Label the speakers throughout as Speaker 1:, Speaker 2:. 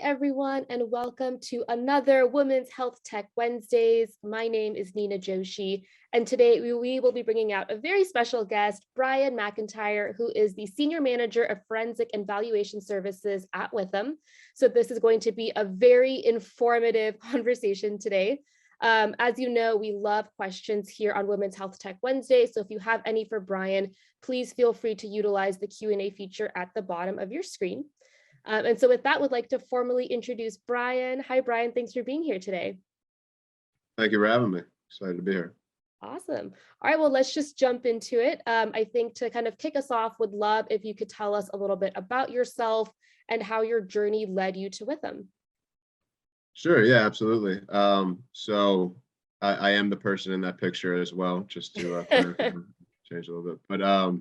Speaker 1: everyone, and welcome to another Women's Health Tech Wednesdays. My name is Nina Joshi, and today we will be bringing out a very special guest, Brian McIntyre, who is the Senior Manager of Forensic and Valuation Services at Withum. So this is going to be a very informative conversation today. As you know, we love questions here on Women's Health Tech Wednesday. So if you have any for Brian, please feel free to utilize the Q&A feature at the bottom of your screen. And so with that, would like to formally introduce Brian. Hi, Brian. Thanks for being here today.
Speaker 2: Thank you for having me. Excited to be here.
Speaker 1: Awesome. All right, well, let's just jump into it. I think to kind of kick us off, would love if you could tell us a little bit about yourself and how your journey led you to Withum.
Speaker 2: Sure. Yeah, absolutely. So I am the person in that picture as well, just to change a little bit. But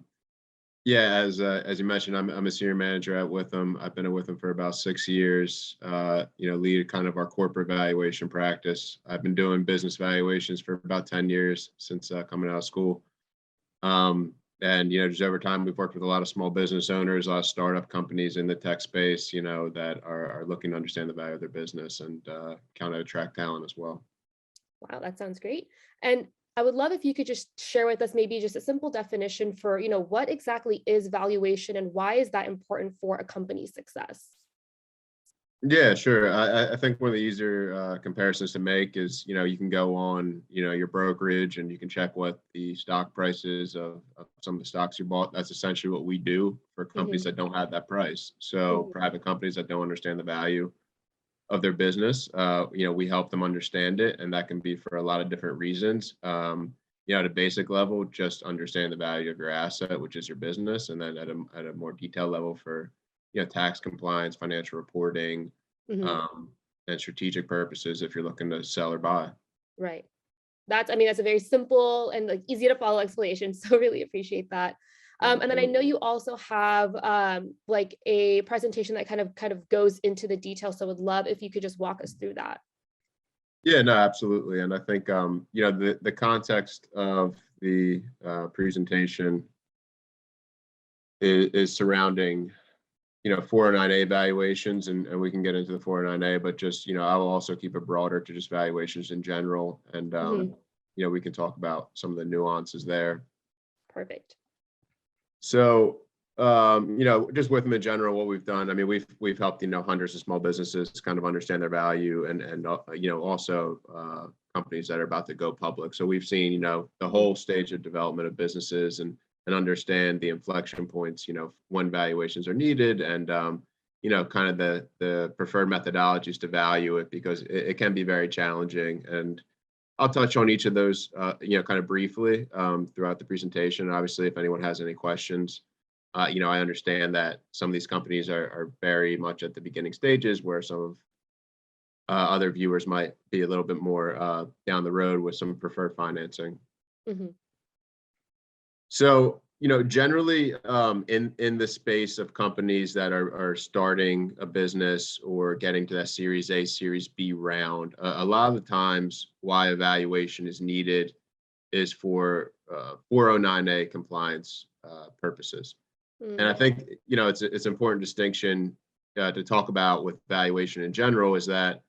Speaker 2: yeah, as you mentioned, I'm a senior manager at Withum. I've been at Withum for about 6 years. Lead kind of our corporate valuation practice. I've been doing business valuations for about 10 years since coming out of school. And just over time, we've worked with a lot of small business owners, a lot of startup companies in the tech space, that are looking to understand the value of their business and kind of attract talent as well.
Speaker 1: Wow, that sounds great. And I would love if you could just share with us maybe just a simple definition for, what exactly is valuation and why is that important for a company's success?
Speaker 2: Yeah, sure. I think one of the easier comparisons to make is, you can go on, your brokerage and you can check what the stock price is of some of the stocks you bought. That's essentially what we do for companies that don't have that price. So private companies that don't understand the value of their business, we help them understand it. And that can be for a lot of different reasons. At a basic level, just understand the value of your asset, which is your business. And then at a more detailed level for tax compliance, financial reporting, and strategic purposes if you're looking to sell or buy.
Speaker 1: Right. That's a very simple and easy to follow explanation. So really appreciate that. And then I know you also have a presentation that kind of goes into the details. So would love if you could just walk us through that.
Speaker 2: Yeah, no, absolutely. And I think the context of the presentation is surrounding 409A valuations, and we can get into the 409A, but just, I will also keep it broader to just valuations in general. And, we can talk about some of the nuances there.
Speaker 1: Perfect.
Speaker 2: So, just with them in general, what we've done, we've helped, hundreds of small businesses kind of understand their value and also companies that are about to go public. So we've seen, the whole stage of development of businesses and understand the inflection points, when valuations are needed and, kind of the preferred methodologies to value it, because it can be very challenging. And I'll touch on each of those, kind of briefly throughout the presentation. Obviously, if anyone has any questions, I understand that some of these companies are very much at the beginning stages where some of other viewers might be a little bit more down the road with some preferred financing. So, generally in the space of companies that are starting a business or getting to that Series A, Series B round, a lot of the times why evaluation is needed is for 409A compliance purposes. And I think, it's an important distinction to talk about with valuation in general is that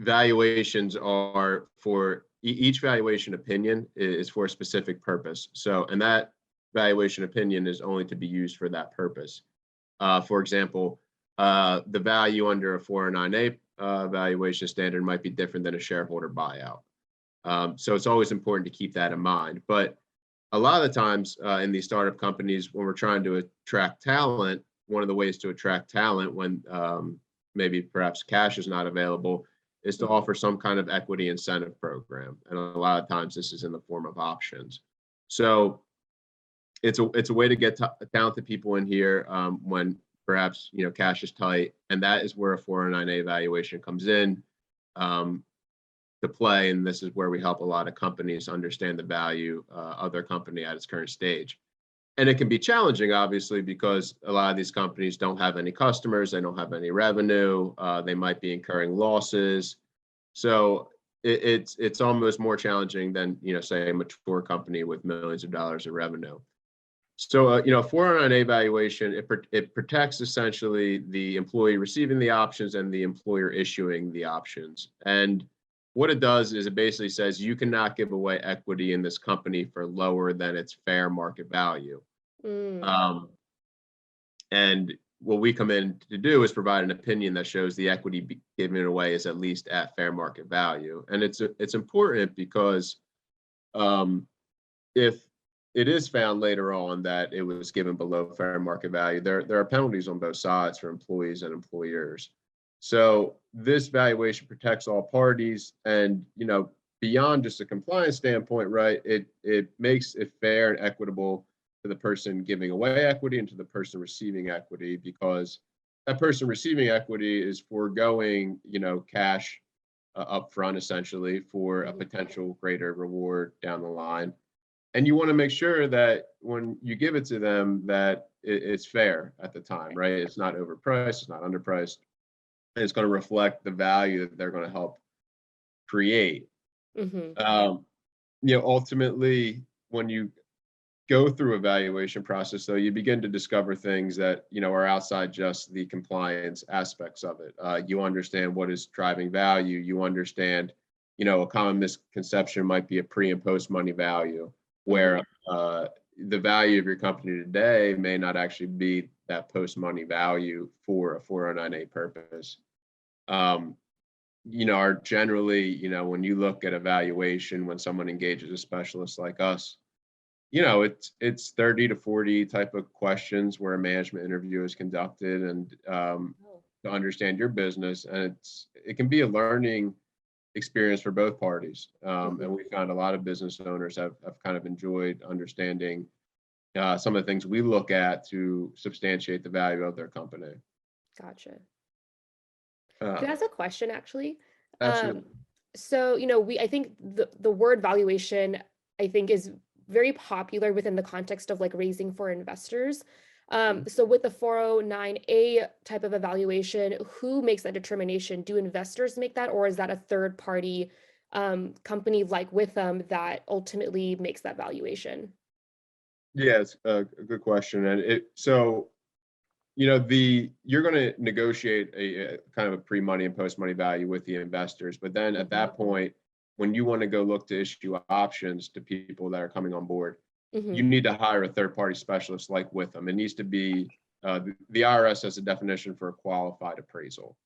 Speaker 2: valuations are for each valuation opinion is for a specific purpose. So, and that valuation opinion is only to be used for that purpose. For example, the value under a 409A valuation standard might be different than a shareholder buyout. So it's always important to keep that in mind. But a lot of the times in these startup companies, when we're trying to attract talent, one of the ways to attract talent when maybe perhaps cash is not available is to offer some kind of equity incentive program. And a lot of times this is in the form of options. So it's a way to get talented people in here when perhaps, cash is tight. And that is where a 409A valuation comes in to play. And this is where we help a lot of companies understand the value of their company at its current stage. And it can be challenging, obviously, because a lot of these companies don't have any customers, they don't have any revenue, they might be incurring losses. So it's almost more challenging than, say, a mature company with millions of dollars in revenue. So, 409A valuation, it protects essentially the employee receiving the options and the employer issuing the options. And what it does is it basically says you cannot give away equity in this company for lower than its fair market value.
Speaker 1: Mm,
Speaker 2: And what we come in to do is provide an opinion that shows the equity given away is at least at fair market value. And it's important because if it is found later on that it was given below fair market value, there are penalties on both sides for employees and employers. So this valuation protects all parties, and beyond just a compliance standpoint, right? It makes it fair and equitable to the person giving away equity and to the person receiving equity, because that person receiving equity is foregoing cash upfront essentially for a potential greater reward down the line. And you want to make sure that when you give it to them that it's fair at the time, right? It's not overpriced, it's not underpriced, and it's going to reflect the value that they're going to help create.
Speaker 1: mhm.
Speaker 2: Ultimately, when you go through a valuation process, though, you begin to discover things that are outside just the compliance aspects of it. You understand what is driving value. You understand, a common misconception might be a pre and post money value, where the value of your company today may not actually be that post money value for a 409A purpose. Are generally, when you look at a valuation, when someone engages a specialist like us, it's 30 to 40 type of questions where a management interview is conducted, and to understand your business, and it can be a learning experience for both parties. And we found a lot of business owners have kind of enjoyed understanding some of the things we look at to substantiate the value of their company.
Speaker 1: Gotcha.
Speaker 2: Uh,
Speaker 1: Can I ask a question actually?
Speaker 2: Absolutely.
Speaker 1: So, I think the word valuation, I think, is very popular within the context of like raising for investors. So with the 409A type of evaluation, who makes that determination? Do investors make that, or is that a third party company like Withum that ultimately makes that valuation?
Speaker 2: Yeah, it's a good question. And you're going to negotiate a kind of a pre-money and post-money value with the investors, but then at that point, when you want to go look to issue options to people that are coming on board, you need to hire a third-party specialist like Withum. It needs to be the IRS has a definition for a qualified appraisal.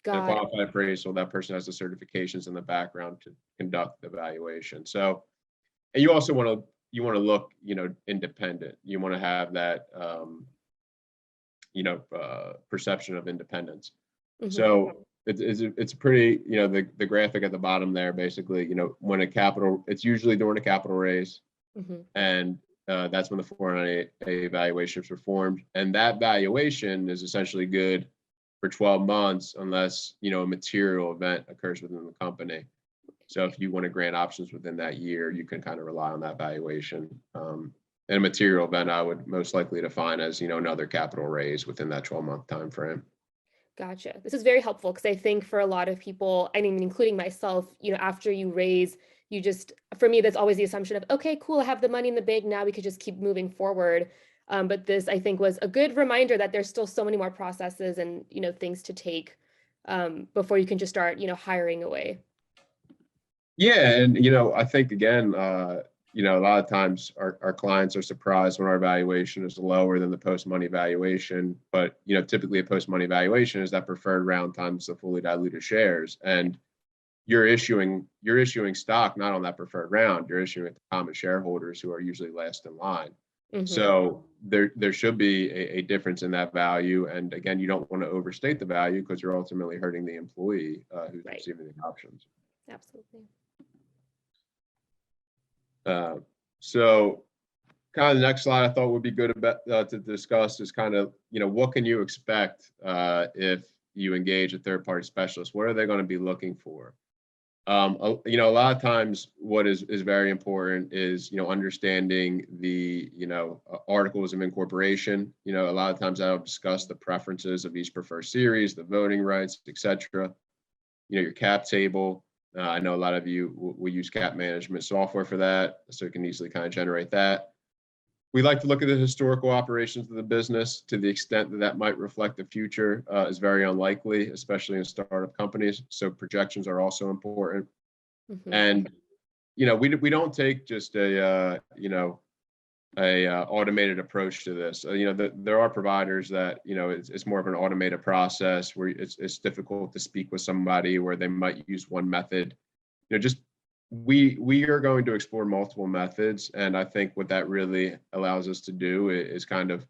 Speaker 2: And a
Speaker 1: Got it.
Speaker 2: qualified appraisal, that person has the certifications in the background to conduct the valuation. So, and you also want to look, independent. You want to have that perception of independence. So it's pretty, the graphic at the bottom there, basically, when it's usually during a capital raise, and that's when the 409A valuations are formed. And that valuation is essentially good for 12 months unless, a material event occurs within the company. So if you want to grant options within that year, you can kind of rely on that valuation. And a material event I would most likely define as, another capital raise within that 12-month time frame.
Speaker 1: Gotcha. This is very helpful because I think for a lot of people, I mean, including myself, after you raise, for me, that's always the assumption of, okay, cool, I have the money in the bank now, we could just keep moving forward. But this, I think, was a good reminder that there's still so many more processes and, things to take before you can just start, hiring away.
Speaker 2: Yeah. And, I think, again, a lot of times our clients are surprised when our valuation is lower than the post-money valuation. But, typically a post-money valuation is that preferred round times the fully diluted shares. And you're issuing stock not on that preferred round, you're issuing it to common shareholders who are usually last in line. So there should be a difference in that value. And again, you don't want to overstate the value because you're ultimately hurting the employee who's receiving the options.
Speaker 1: Absolutely.
Speaker 2: So kind of the next slide I thought would be good to discuss is kind of, what can you expect if you engage a third-party specialist? What are they going to be looking for? A lot of times what is very important is, understanding the, articles of incorporation. A lot of times I'll discuss the preferences of each preferred series, the voting rights, etc. Your cap table. I know a lot of you will use cap management software for that, so you can easily kind of generate that. We like to look at the historical operations of the business. To the extent that that might reflect the future is very unlikely, especially in startup companies. So projections are also important. And we don't take just a automated approach to this. There are providers that it's more of an automated process where it's difficult to speak with somebody where they might use one method. Just we are going to explore multiple methods, and I think what that really allows us to do is kind of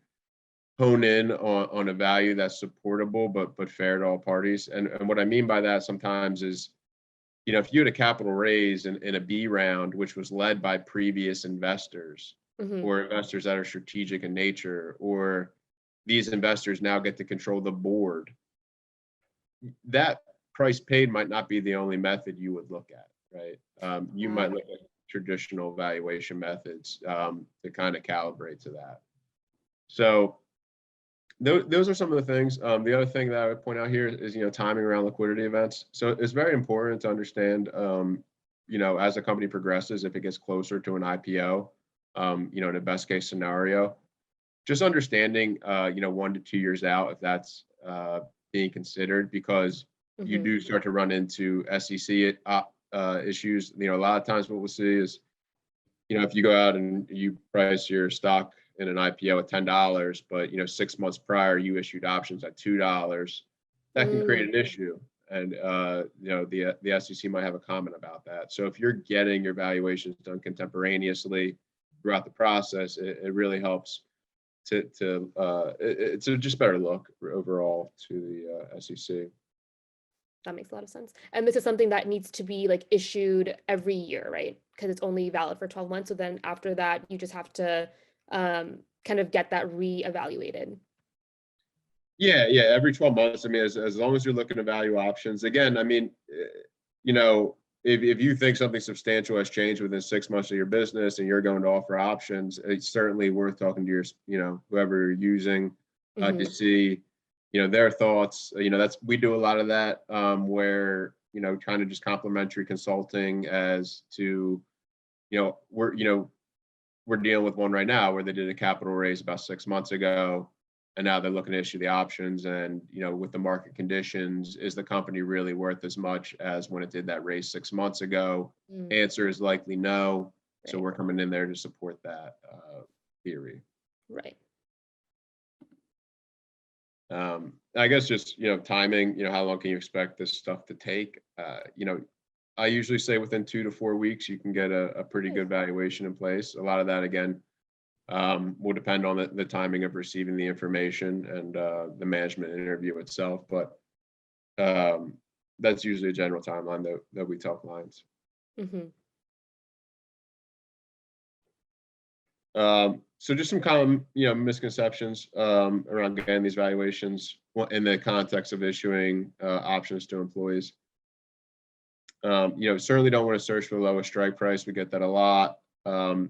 Speaker 2: hone in on a value that's supportable but fair to all parties. And what I mean by that sometimes is, if you had a capital raise in a B round, which was led by previous investors or investors that are strategic in nature, or these investors now get to control the board, that price paid might not be the only method you would look at, right? You might look at traditional valuation methods to kind of calibrate to that. So those are some of the things. The other thing that I would point out here is, timing around liquidity events. So it's very important to understand, as a company progresses, if it gets closer to an IPO, in a best case scenario, just understanding, 1 to 2 years out, if that's being considered, because you do start to run into SEC issues. A lot of times what we'll see is, if you go out and you price your stock in an IPO at $10, but 6 months prior you issued options at $2, that can create an issue. And the SEC might have a comment about that. So if you're getting your valuations done contemporaneously throughout the process, it really helps it's a just better look overall to the SEC.
Speaker 1: That makes a lot of sense. And this is something that needs to be issued every year, right? Because it's only valid for 12 months. So then after that, you just have to kind of get that reevaluated.
Speaker 2: Yeah, every 12 months. I mean, as long as you're looking to value options, again, I mean, if you think something substantial has changed within 6 months of your business and you're going to offer options, it's certainly worth talking to your, whoever you're using to see, their thoughts. We do a lot of that where, kind of just complimentary consulting as to, we're dealing with one right now where they did a capital raise about 6 months ago, and now they're looking to issue the options. And, with the market conditions, is the company really worth as much as when it did that raise 6 months ago? Answer is likely no. Right. So we're coming in there to support that theory.
Speaker 1: Right.
Speaker 2: I guess just, timing, how long can you expect this stuff to take? I usually say within 2 to 4 weeks, you can get a pretty good valuation in place. A lot of that, again, will depend on the timing of receiving the information and the management interview itself. But that's usually a general timeline that we tell clients. So just some common, misconceptions around getting these valuations in the context of issuing options to employees. Certainly don't want to search for the lowest strike price. We get that a lot.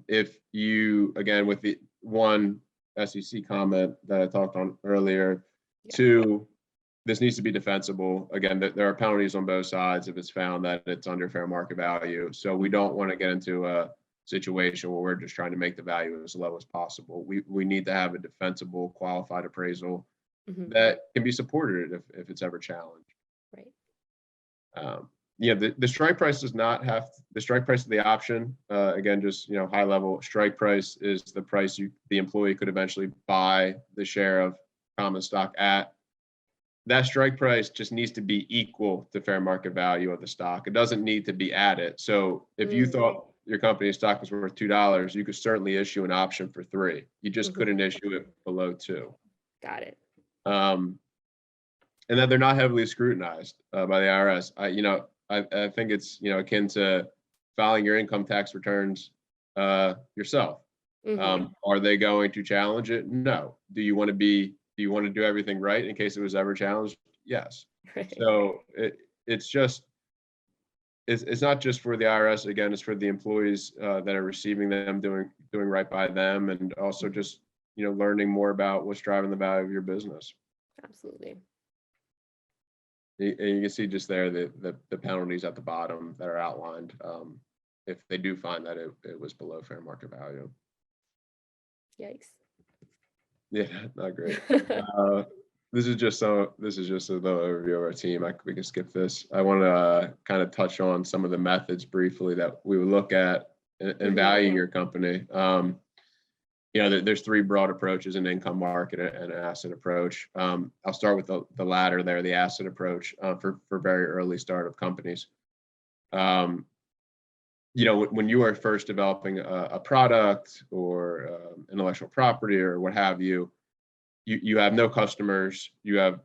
Speaker 2: If you, again, with the one SEC comment that I talked on earlier, two, this needs to be defensible. Again, there are penalties on both sides if it's found that it's under fair market value. So we don't want to get into a situation where we're just trying to make the value as low as possible. We need to have a defensible, qualified appraisal that can be supported if it's ever challenged.
Speaker 1: Right.
Speaker 2: The strike price does not have the strike price of the option. Again, just high level strike price is the price the employee could eventually buy the share of common stock at. That strike price just needs to be equal to fair market value of the stock. It doesn't need to be at it. So if you thought your company's stock was worth $2, you could certainly issue an option for $3. You just couldn't issue it below $2.
Speaker 1: Got it.
Speaker 2: And that they're not heavily scrutinized by the IRS. I think it's akin to filing your income tax returns yourself. Are they going to challenge it? No. Do you want to do everything right in case it was ever challenged? Yes. Right. So it's not just for the IRS. Again, it's for the employees that are receiving them, doing right by them, and also just learning more about what's driving the value of your business.
Speaker 1: Absolutely.
Speaker 2: And you can see just there the penalties at the bottom that are outlined if they do find that it was below fair market value.
Speaker 1: Yikes.
Speaker 2: Yeah, not great. This is just a little overview of our team. We can skip this. I want to kind of touch on some of the methods briefly that we would look at and value your company. There's three broad approaches: an income, market, and an asset approach. I'll start with the latter there, the asset approach, for very early startup companies. When you are first developing a product or intellectual property or what have you, you have no customers, you have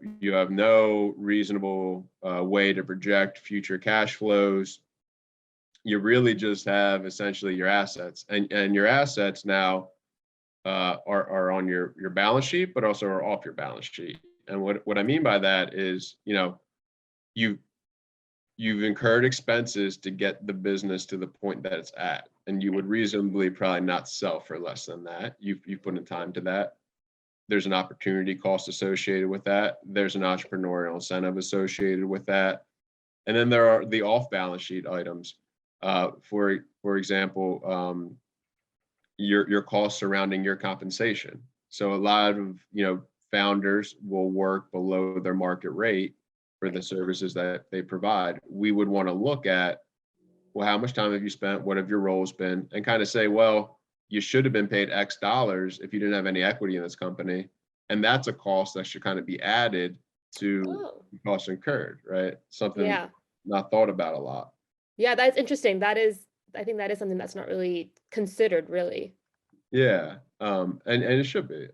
Speaker 2: no reasonable way to project future cash flows. You really just have essentially your assets, and your assets now are on your balance sheet, but also are off your balance sheet. And what I mean by that is, you've incurred expenses to get the business to the point that it's at, and you would reasonably probably not sell for less than that. You've put in time to that. There's an opportunity cost associated with that. There's an entrepreneurial incentive associated with that. And then there are the off-balance sheet items. For example, your costs surrounding your compensation. So a lot of founders will work below their market rate for the services that they provide. We would want to look at, well, how much time have you spent? What have your roles been? And kind of say, well, you should have been paid X dollars if you didn't have any equity in this company. And that's a cost that should kind of be added to costs incurred, right? Something not thought about a lot.
Speaker 1: Yeah, that's interesting. I think that is something that's not really considered, really.
Speaker 2: Yeah, and it should be.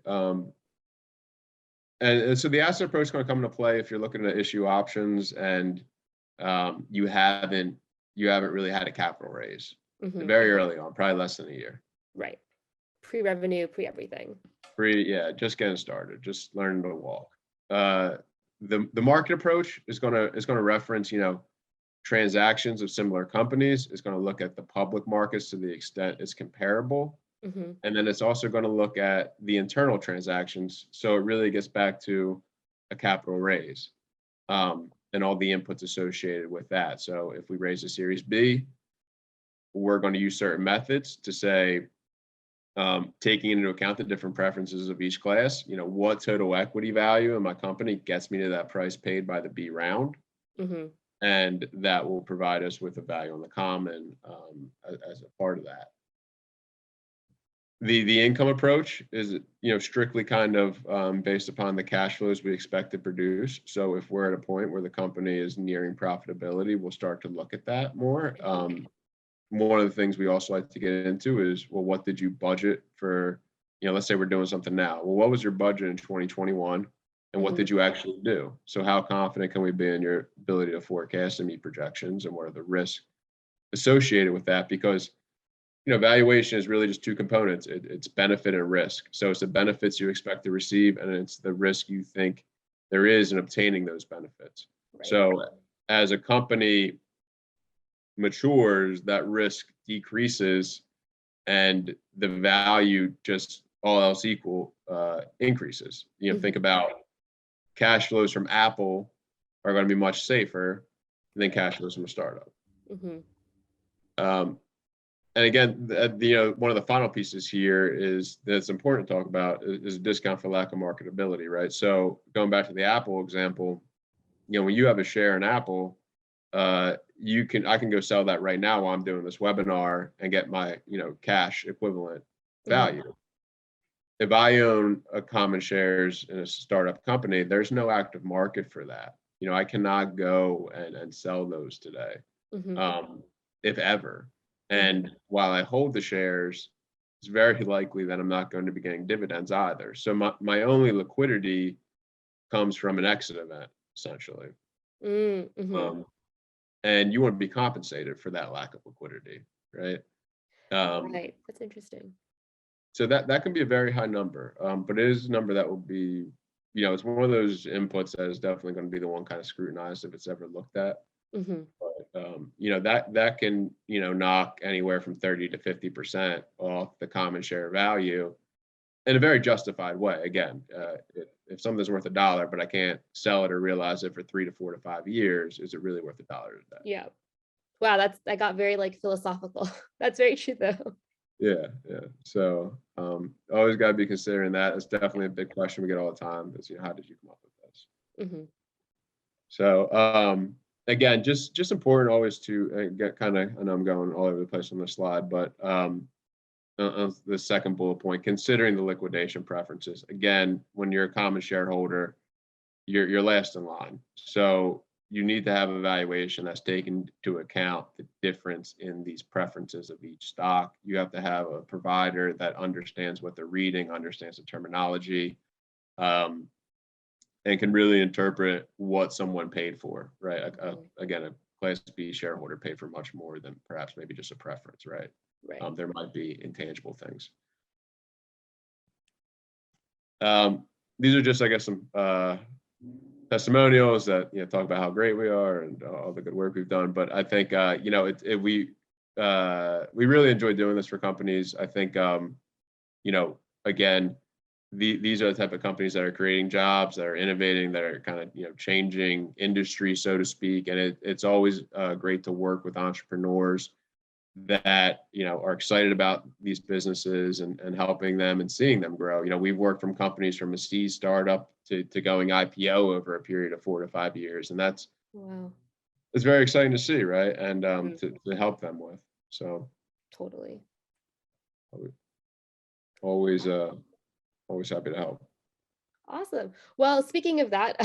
Speaker 2: And so the asset approach is going to come into play if you're looking to issue options and you haven't really had a capital raise very early on, probably less than a year.
Speaker 1: Right. Pre-revenue, pre-everything.
Speaker 2: Just getting started, just learning to walk. The market approach is going to reference, transactions of similar companies. It's going to look at the public markets to the extent it's comparable. And then it's also going to look at the internal transactions. So it really gets back to a capital raise and all the inputs associated with that. So if we raise a Series B, we're going to use certain methods to say, taking into account the different preferences of each class, what total equity value in my company gets me to that price paid by the B round. And that will provide us with a value on the common as a part of that. The income approach is, strictly kind of based upon the cash flows we expect to produce. So if we're at a point where the company is nearing profitability, we'll start to look at that more. One of the things we also like to get into is, well, what did you budget for, let's say we're doing something now. Well, what was your budget in 2021 and what did you actually do? So how confident can we be in your ability to forecast and meet projections, and what are the risks associated with that? Because, valuation is really just two components. It's benefit and risk. So it's the benefits you expect to receive, and it's the risk you think there is in obtaining those benefits. Right. So as a company matures, that risk decreases and the value, just all else equal, increases. Think about cash flows from Apple are going to be much safer than cash flows from a startup. And again, one of the final pieces here is that's important to talk about is discount for lack of marketability, right? So going back to the Apple example, when you have a share in Apple, I can go sell that right now while I'm doing this webinar and get my, cash equivalent value. If I own a common shares in a startup company, there's no active market for that. I cannot go and sell those today, if ever. And while I hold the shares, it's very likely that I'm not going to be getting dividends either. So my only liquidity comes from an exit event, essentially. And you want to be compensated for that lack of liquidity, right?
Speaker 1: Right. That's interesting.
Speaker 2: So that can be a very high number, but it is a number that will be, it's one of those inputs that is definitely going to be the one kind of scrutinized if it's ever looked at. But that can knock anywhere from 30 to 50% off the common share value in a very justified way. Again, if something's worth $1, but I can't sell it or realize it for 3 to 4 to 5 years, is it really worth $1 today?
Speaker 1: Yeah. Wow, that got very philosophical. That's very true though.
Speaker 2: Yeah, yeah. So always got to be considering that. It's definitely a big question we get all the time is, how did you come up with this?
Speaker 1: Hmm.
Speaker 2: So again, just important always to get kind of, I know I'm going all over the place on the slide, but the second bullet point, considering the liquidation preferences. Again, when you're a common shareholder, you're last in line. So you need to have a valuation that's taken into account the difference in these preferences of each stock. You have to have a provider that understands what they're reading, understands the terminology, um, and can really interpret what someone paid for, right? Again, a Class B shareholder paid for much more than perhaps maybe just a preference, right?
Speaker 1: Right.
Speaker 2: There might be intangible things. These are just, I guess, some testimonials that talk about how great we are and all the good work we've done. But I think we really enjoy doing this for companies. I think again, these are the type of companies that are creating jobs, that are innovating, that are kind of changing industry, so to speak. And it's always great to work with entrepreneurs that are excited about these businesses and helping them and seeing them grow. We've worked from companies from a seed startup to going IPO over a period of 4 to 5 years, and that's
Speaker 1: Wow.
Speaker 2: it's very exciting to see, right? And
Speaker 1: Mhm.
Speaker 2: to help them with. So
Speaker 1: Totally.
Speaker 2: always always happy to help.
Speaker 1: Awesome. Well, speaking of that,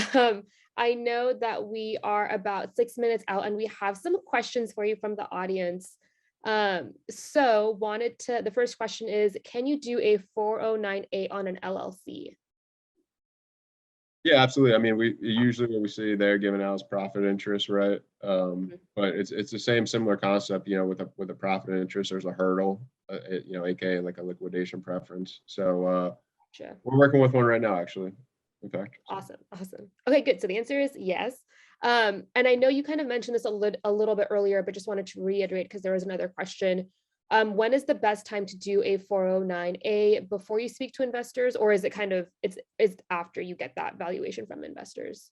Speaker 1: I know that we are about 6 minutes out and we have some questions for you from the audience. The first question is, can you do a 409A on an LLC?
Speaker 2: Yeah, absolutely. I mean, we usually what we see there given out is profit interest, right?
Speaker 1: Mhm.
Speaker 2: But it's the similar concept, with a profit interest, there's a hurdle, aka like a liquidation preference. So
Speaker 1: Gotcha.
Speaker 2: we're working with one right now, actually. In fact, so.
Speaker 1: Awesome. Awesome. Okay, good. So the answer is yes. And I know you kind of mentioned this a little bit earlier, but just wanted to reiterate because there was another question. When is the best time to do a 409A before you speak to investors, or is it kind of it's after you get that valuation from investors?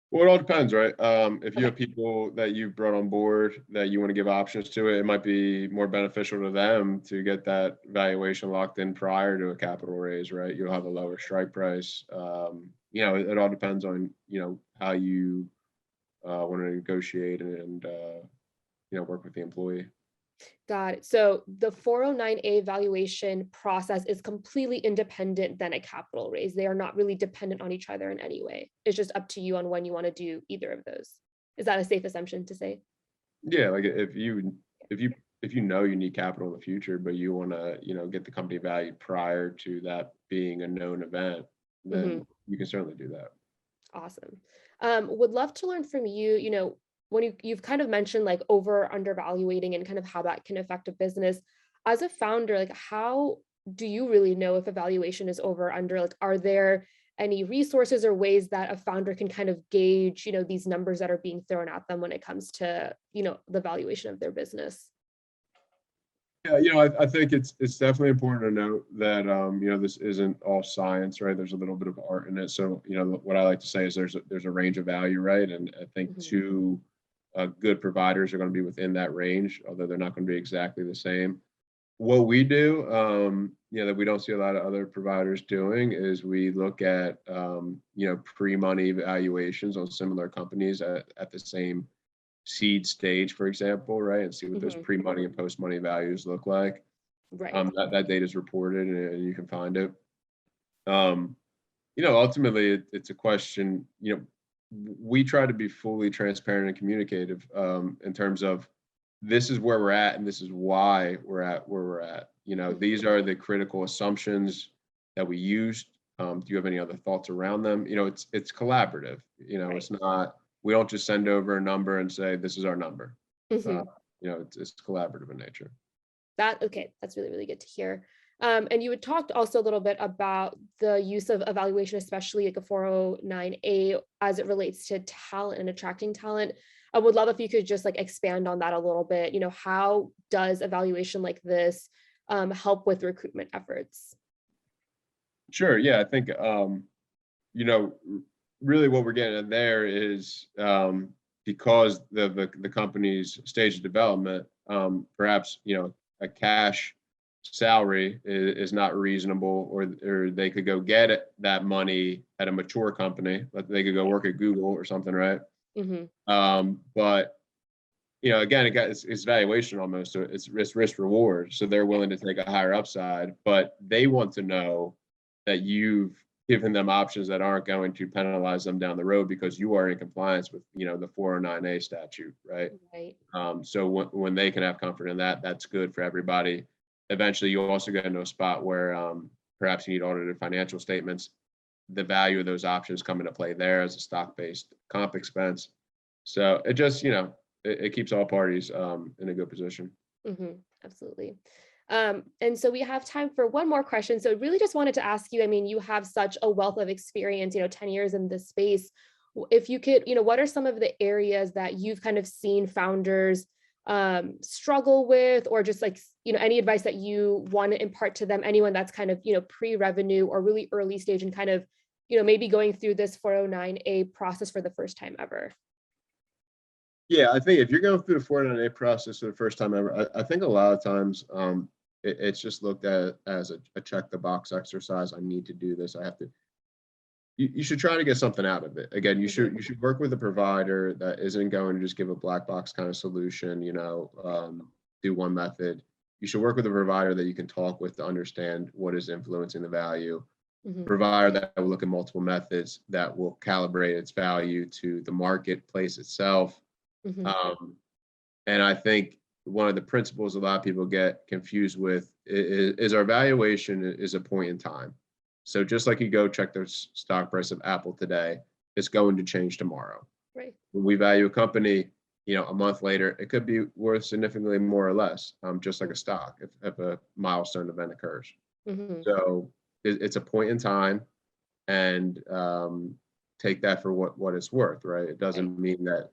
Speaker 2: Well, it all depends, right? If you
Speaker 1: Okay.
Speaker 2: have people that you've brought on board that you want to give options to, it might be more beneficial to them to get that valuation locked in prior to a capital raise, right? You'll have a lower strike price. It all depends on how you want to negotiate and work with the employee.
Speaker 1: Got it. So the 409A valuation process is completely independent than a capital raise. They are not really dependent on each other in any way. It's just up to you on when you want to do either of those. Is that a safe assumption to say?
Speaker 2: Yeah, like if you know you need capital in the future, but you want to get the company valued prior to that being a known event,
Speaker 1: Mhm.
Speaker 2: then you can certainly do that.
Speaker 1: Awesome. Would love to learn from you, when you've kind of mentioned like over undervaluating and kind of how that can affect a business. As a founder, like how do you really know if a valuation is over or under? Like, are there any resources or ways that a founder can kind of gauge, these numbers that are being thrown at them when it comes to, the valuation of their business?
Speaker 2: Yeah, I think it's definitely important to note that this isn't all science, right? There's a little bit of art in it. So what I like to say is there's a range of value, right? And I think
Speaker 1: Mhm.
Speaker 2: two good providers are going to be within that range, although they're not going to be exactly the same. What we do, that we don't see a lot of other providers doing, is we look at pre-money valuations on similar companies at the same seed stage, for example, right, and see what those
Speaker 1: Mhm.
Speaker 2: pre-money and post-money values look like.
Speaker 1: Right.
Speaker 2: That data is reported and you can find it. Um, Ultimately, it's a question. We try to be fully transparent and communicative in terms of this is where we're at and this is why we're at where we're at.
Speaker 1: Mhm.
Speaker 2: These are the critical assumptions that we used. Do you have any other thoughts around them? It's collaborative.
Speaker 1: Right.
Speaker 2: It's not. We don't just send over a number and say this is our number. Uh,
Speaker 1: Mhm.
Speaker 2: it's collaborative in nature.
Speaker 1: Okay, that's really, really good to hear. And you had talked also a little bit about the use of evaluation, especially like a 409A as it relates to talent and attracting talent. I would love if you could just like expand on that a little bit. How does evaluation like this help with recruitment efforts?
Speaker 2: Sure. Yeah, I think you know, really what we're getting at there is because the company's stage of development, perhaps, a cash salary is not reasonable, or they could go get that money at a mature company, but they could go work at Google or something, right? But again, it's valuation almost, so it's risk reward. So they're willing to take a higher upside, but they want to know that you've given them options that aren't going to penalize them down the road because you are in compliance with the 409A statute, right? So when they can have comfort in that, that's good for everybody. Eventually, you'll also get into a spot where perhaps you need audited financial statements. The value of those options come into play there as a stock-based comp expense. So it just, it keeps all parties in a good position.
Speaker 1: Absolutely. And so we have time for one more question. So really just wanted to ask you, I mean, you have such a wealth of experience, 10 years in this space. If you could, what are some of the areas that you've kind of seen founders struggle with, or just like, any advice that you want to impart to them, anyone that's kind of, pre-revenue or really early stage and kind of, maybe going through this 409A process for the first time ever?
Speaker 2: Yeah, I think if you're going through the 409A process for the first time ever, I think a lot of times it's just looked at as a check the box exercise. I need to do this. I have to. You should try to get something out of it. Again, you should work with a provider that isn't going to just give a black box kind of solution. Do one method. You should work with a provider that you can talk with to understand what is influencing the value. Provider that will look at multiple methods that will calibrate its value to the marketplace itself. And I think one of the principles a lot of people get confused with is our valuation is a point in time. So just like you go check the stock price of Apple today, it's going to change tomorrow.
Speaker 1: Right.
Speaker 2: When we value a company, a month later, it could be worth significantly more or less, just like a stock if a milestone event occurs. So it's a point in time, and take that for what it's worth, right? It doesn't mean that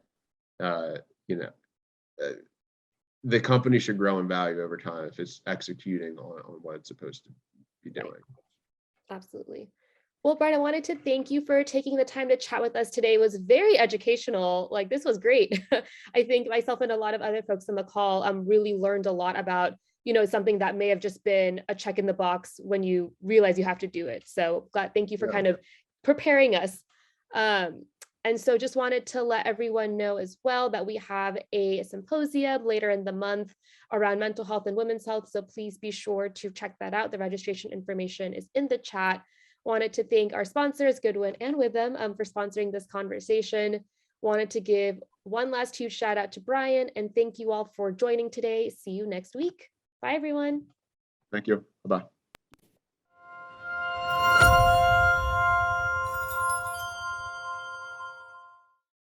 Speaker 2: the company should grow in value over time if it's executing on what it's supposed to be doing.
Speaker 1: Absolutely. Well, Brian, I wanted to thank you for taking the time to chat with us today. It was very educational. Like, this was great. I think myself and a lot of other folks on the call really learned a lot about, something that may have just been a check in the box when you realize you have to do it. So thank you for kind of preparing us. And so just wanted to let everyone know as well that we have a symposium later in the month around mental health and women's health. So please be sure to check that out. The registration information is in the chat. Wanted to thank our sponsors, Goodwin and Withum, for sponsoring this conversation. Wanted to give one last huge shout out to Brian, and thank you all for joining today. See you next week. Bye, everyone.
Speaker 2: Thank you. Bye-bye.